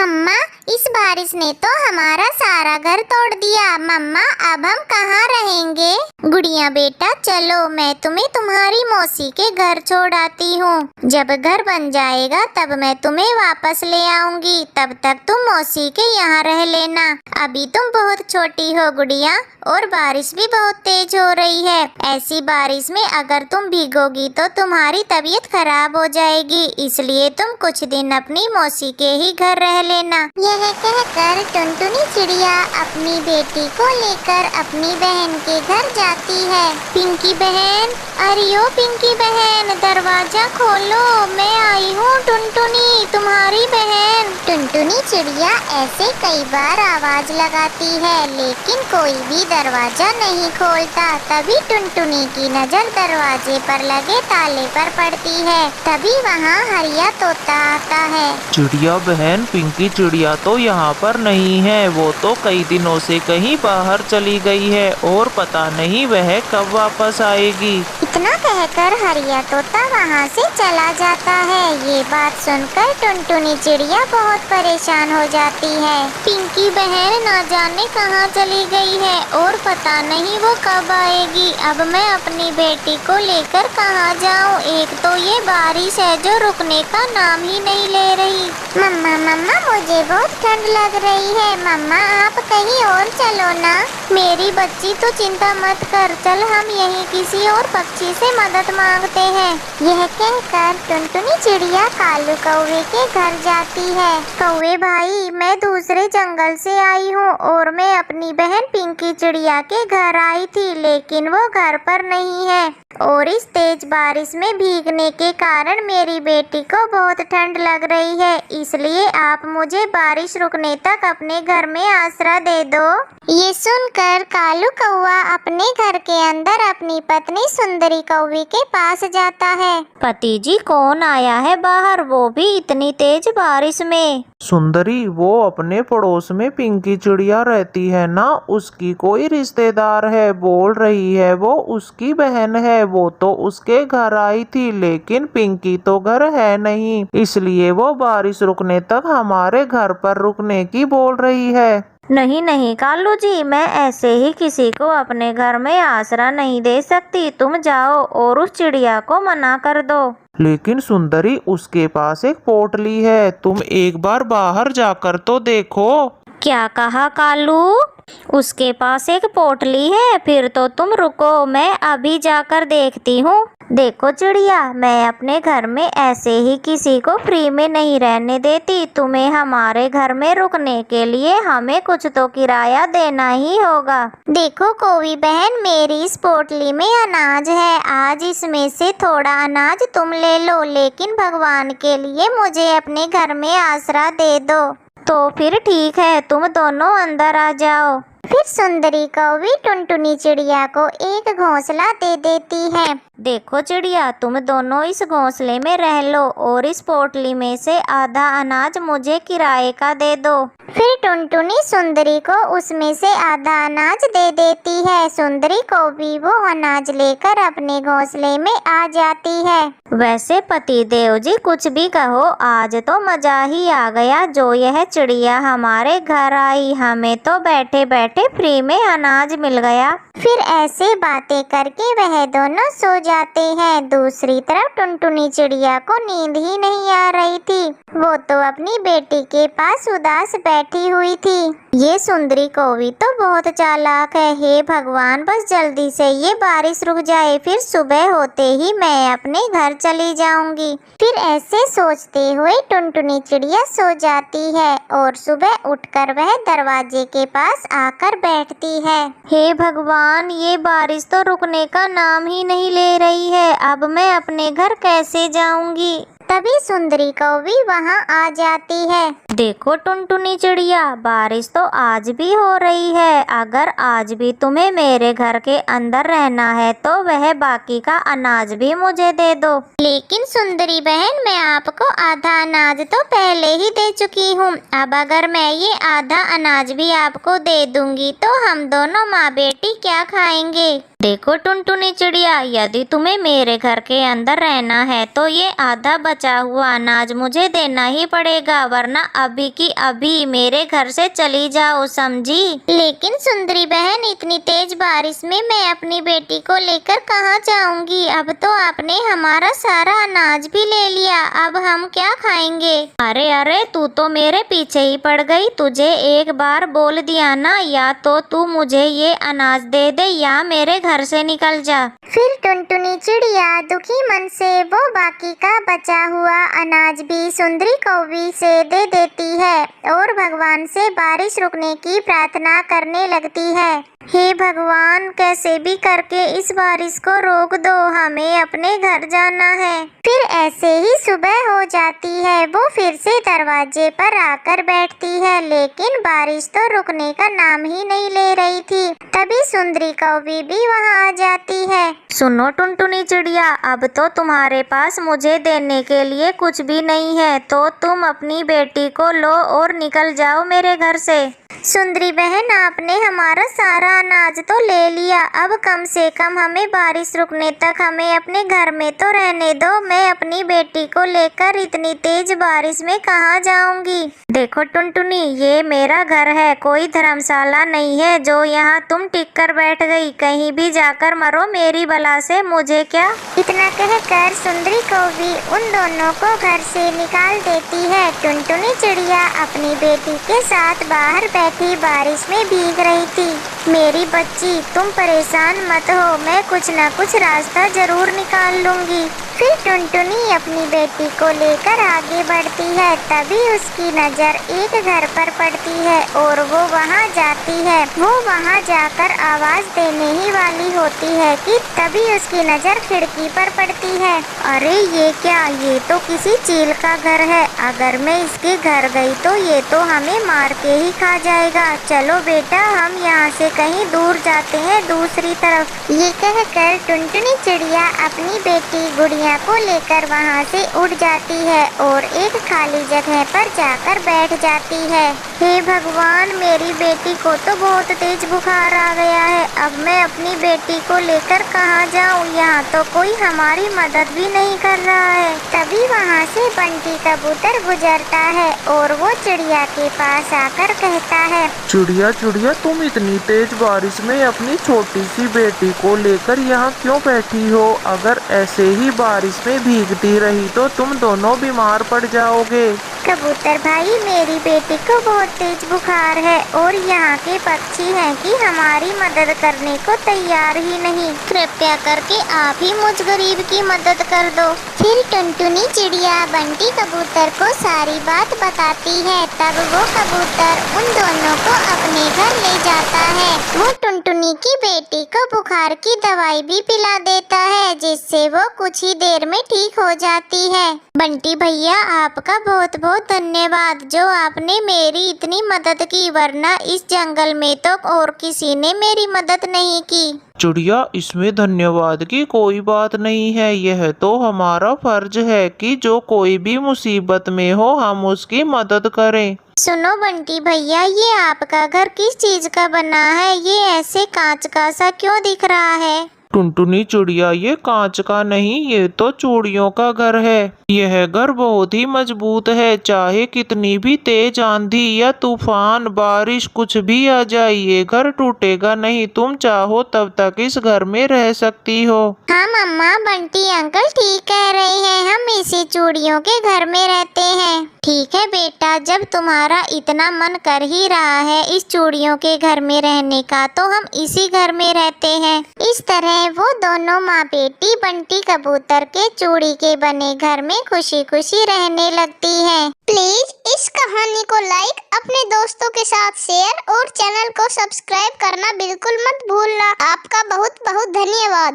मम्मा, इस बारिश ने तो हमारा सारा घर तोड़ दिया। मम्मा, अब हम कहाँ रहेंगे? गुड़िया बेटा, चलो मैं तुम्हें तुम्हारी मौसी के घर छोड़ आती हूँ। जब घर बन जाएगा तब मैं तुम्हें वापस ले आऊंगी। तब तक तुम मौसी के यहाँ रह लेना। अभी तुम बहुत छोटी हो गुड़िया, और बारिश भी बहुत तेज हो रही है। ऐसी बारिश में अगर तुम भीगोगी तो तुम्हारी तबीयत खराब हो जाएगी। इसलिए तुम कुछ दिन अपनी मौसी के ही घर रह लेना। यह कहकर टुनटुनी चिड़िया अपनी बेटी को लेकर अपनी बहन के घर जाती है। पिंकी बहन, अरे ओ पिंकी बहन, दरवाजा खोलो, मैं आई हूँ टुनटुनी, तुम्हारी बहन। टुनटुनी चिड़िया ऐसे कई बार आवाज लगाती है, लेकिन कोई भी दरवाजा नहीं खोलता। तभी टुनटुनी की नजर दरवाजे पर लगे ताले पर पड़ती है। तभी वहाँ हरिया तोता आता है। चिड़िया बहन, पिंकी चिड़िया तो यहाँ पर नहीं है। वो तो कई दिनों से कहीं बाहर चली गई है और पता नहीं वह कब वापस आएगी। इतना कहकर हरिया तोता वहाँ से चला जाता है। ये बात सुनकर टुनटुनी चिड़िया बहुत परेशान हो जाती है। पिंकी बहन ना जाने कहाँ चली गई है और पता नहीं वो कब आएगी। अब मैं अपनी बेटी को लेकर कहाँ जाऊँ? एक तो ये बारिश है जो रुकने का नाम ही नहीं ले रही। मम्मा मम्मा, मुझे बहुत ठंड लग रही है। मम्मा, आप कहीं और चलो ना। मेरी बच्ची तो चिंता मत कर, चल हम यहीं किसी और पक्षी से मदद मांगते हैं। यह कहकर टुनटुनी चिड़िया कालू कौवे के घर जाती है। कौवे भाई, मैं दूसरे जंगल से आई हूँ और मैं अपनी बहन पिंकी चिड़िया के घर आई थी, लेकिन वो घर पर नहीं है। और इस तेज बारिश में भीगने के कारण मेरी बेटी को बहुत ठंड लग रही है। इसलिए आप मुझे बारिश रुकने तक अपने घर में आसरा दे दो। ये सुनकर कालू कौवा अपने घर के अंदर अपनी पत्नी सुंदरी कौवी के पास जाता है। पति जी, कौन आया है बाहर, वो भी इतनी तेज बारिश में? सुंदरी, वो अपने पड़ोस में पिंकी चिड़िया रहती है ना, उसकी कोई रिश्तेदार है। बोल रही है वो उसकी बहन है। वो तो उसके घर आई थी, लेकिन पिंकी तो घर है नहीं, इसलिए वो बारिश रुकने तक हमारे घर पर रुकने की बोल रही है। नहीं नहीं कालू जी, मैं ऐसे ही किसी को अपने घर में आसरा नहीं दे सकती। तुम जाओ और उस चिड़िया को मना कर दो। लेकिन सुंदरी, उसके पास एक पोटली है, तुम एक बार बाहर जाकर तो देखो। क्या कहा कालू? उसके पास एक पोटली है? फिर तो तुम रुको, मैं अभी जाकर देखती हूँ। देखो चिड़िया, मैं अपने घर में ऐसे ही किसी को फ्री में नहीं रहने देती। तुम्हें हमारे घर में रुकने के लिए हमें कुछ तो किराया देना ही होगा। देखो कौवी बहन, मेरी इस पोटली में अनाज है। आज इसमें से थोड़ा अनाज तुम ले लो, लेकिन भगवान के लिए मुझे अपने घर में आसरा दे दो। तो फिर ठीक है, तुम दोनों अंदर आ जाओ। फिर सुंदरी कौवी टुनटुनी चिड़िया को एक घोंसला दे देती है। देखो चिड़िया, तुम दोनों इस घोंसले में रह लो और इस पोटली में से आधा अनाज मुझे किराए का दे दो। फिर टुनटुनी सुंदरी को उसमें से आधा अनाज दे देती है। सुंदरी को भी वो अनाज लेकर अपने घोंसले में आ जाती है। वैसे पति देव जी, कुछ भी कहो, आज तो मजा ही आ गया जो यह चिड़िया हमारे घर आई। हमें तो बैठे बैठे फ्री में अनाज मिल गया। फिर ऐसे बातें करके वह दोनों सो जाते हैं। दूसरी तरफ टुनटुनी चिड़िया को नींद ही नहीं आ रही थी। वो तो अपनी बेटी के पास उदास बैठी हुई थी। ये सुंदरी कौवी तो बहुत चालाक है। हे भगवान, बस जल्दी से ये बारिश रुक जाए, फिर सुबह होते ही मैं अपने घर चली जाऊंगी। फिर ऐसे सोचते हुए टुनटुनी चिड़िया सो जाती है और सुबह उठकर वह दरवाजे के पास आकर बैठती है। हे भगवान, ये बारिश तो रुकने का नाम ही नहीं ले रही है। अब मैं अपने घर कैसे जाऊंगी? तभी सुंदरी कौवी वहाँ आ जाती है। देखो टुनटुनी चिड़िया, बारिश तो आज भी हो रही है। अगर आज भी तुम्हें मेरे घर के अंदर रहना है तो वह बाकी का अनाज भी मुझे दे दो। लेकिन सुंदरी बहन, मैं आपको आधा अनाज तो पहले ही दे चुकी हूँ। अब अगर मैं ये आधा अनाज भी आपको दे दूंगी तो हम दोनों माँ बेटी क्या खाएंगे? देखो टुनटुनी चिड़िया, यदि तुम्हें मेरे घर के अंदर रहना है तो ये आधा बचा हुआ अनाज मुझे देना ही पड़ेगा, वरना अभी की अभी मेरे घर से चली जाओ, समझी? लेकिन सुंदरी बहन, इतनी तेज बारिश में मैं अपनी बेटी को लेकर कहाँ जाऊंगी? अब तो आपने हमारा सारा अनाज भी ले लिया, अब हम क्या खाएंगे? अरे अरे, तू तो मेरे पीछे ही पड़ गई। तुझे एक बार बोल दिया ना, या तो तू मुझे ये अनाज दे दे या मेरे घर से निकल जा। फिर टुनटुनी चिड़िया दुखी मन से वो बाकी का बचा हुआ अनाज भी सुंदरी कौवी से दे देती है और भगवान से बारिश रुकने की प्रार्थना करने लगती है। हे भगवान, कैसे भी करके इस बारिश को रोक दो, हमें अपने घर जाना है। फिर ऐसे ही सुबह हो जाती है। वो फिर से दरवाजे पर आकर बैठती है, लेकिन बारिश तो रुकने का नाम ही नहीं ले रही थी। तभी सुंदरी कौवी भी वहाँ आ जाती है। सुनो टुनटुनी चिड़िया, अब तो तुम्हारे पास मुझे देने के लिए कुछ भी नहीं है, तो तुम अपनी बेटी को लो और निकल जाओ मेरे घर से। सुंदरी बहन, आपने हमारा सारा अनाज तो ले लिया, अब कम से कम हमें बारिश रुकने तक हमें अपने घर में तो रहने दो। मैं अपनी बेटी को लेकर इतनी तेज बारिश में कहाँ जाऊंगी? देखो टुनटुनी, ये मेरा घर है, कोई धर्मशाला नहीं है जो यहाँ तुम टिक कर बैठ गई। कहीं भी जाकर मरो मेरी बला से, मुझे क्या। इतना कहकर सुंदरी कौवी उन दोनों को घर से निकाल देती है। टुनटुनी चिड़िया अपनी बेटी के साथ बाहर बैठी बारिश में भीग रही थी। मेरी बच्ची, तुम परेशान मत हो, मैं कुछ न कुछ रास्ता जरूर निकाल लूंगी। फिर टुनटुनी अपनी बेटी को लेकर आगे बढ़ती है। तभी उसकी नजर एक घर पर पड़ती है और वो वहाँ जाती है। वो वहाँ जाकर आवाज देने ही वाली होती है कि तभी उसकी नजर खिड़की पर पड़ती है। अरे ये क्या, ये तो किसी चील का घर है। अगर मैं इसके घर गई तो ये तो हमें मार के ही खा जाएगा। चलो बेटा, हम यहाँ से कहीं दूर जाते हैं, दूसरी तरफ। ये कहकर टुनटुनी चिड़िया अपनी बेटी गुड़िया को लेकर वहाँ से उड़ जाती है और एक खाली जगह पर जाकर बैठ जाती है। हे भगवान, मेरी बेटी को तो बहुत तेज बुखार आ गया है। अब मैं अपनी बेटी को लेकर कहाँ जाऊँ? यहाँ तो कोई हमारी मदद भी नहीं कर रहा है। तभी वहाँ से बंटी कबूतर गुजरता है और वो चिड़िया के पास आकर कहता है, चिड़िया चिड़िया, तुम इतनी तेज बारिश में अपनी छोटी सी बेटी को लेकर यहाँ क्यों बैठी हो? अगर ऐसे ही बारिश में भीगती रही तो तुम दोनों बीमार पड़ जाओगे। कबूतर भाई, मेरी बेटी को बहुत तेज बुखार है और यहाँ के पक्षी हैं कि हमारी मदद करने को तैयार ही नहीं। कृपया करके आप ही मुझ गरीब की मदद कर दो। फिर टुनटुनी चिड़िया बंटी कबूतर को सारी बात बताती है। तब वो कबूतर उन दोनों को अपने घर ले जाता है। वो टुनटुनी की बेटी को बुखार की दवाई भी पिला देता है, जिससे वो कुछ ही देर में ठीक हो जाती है। बंटी भैया, आपका बहुत बहुत धन्यवाद जो आपने मेरी इतनी मदद की, वरना इस जंगल में तो और किसी ने मेरी मदद नहीं की। चिड़िया, इसमें धन्यवाद की कोई बात नहीं है। यह तो हमारा फर्ज है कि जो कोई भी मुसीबत में हो हम उसकी मदद करें। सुनो बंटी भैया, ये आपका घर किस चीज का बना है? ये ऐसे कांच का सा क्यों दिख रहा है? टुनटुनी चिड़िया, ये कांच का नहीं, ये तो चूड़ियों का घर है। यह घर बहुत ही मजबूत है। चाहे कितनी भी तेज आंधी या तूफान, बारिश, कुछ भी आ जाए, ये घर टूटेगा नहीं। तुम चाहो तब तक इस घर में रह सकती हो। हाँ मम्मा, बंटी अंकल ठीक कह रहे हैं, हम इसी चूड़ियों के घर में रहते हैं। ठीक है बेटा, जब तुम्हारा इतना मन कर ही रहा है इस चूड़ियों के घर में रहने का, तो हम इसी घर में रहते हैं। इस तरह वो दोनों माँ बेटी बंटी कबूतर के चूड़ी के बने घर में खुशी खुशी रहने लगती हैं। प्लीज इस कहानी को लाइक, अपने दोस्तों के साथ शेयर और चैनल को सब्सक्राइब करना बिल्कुल मत भूलना। आपका बहुत बहुत धन्यवाद।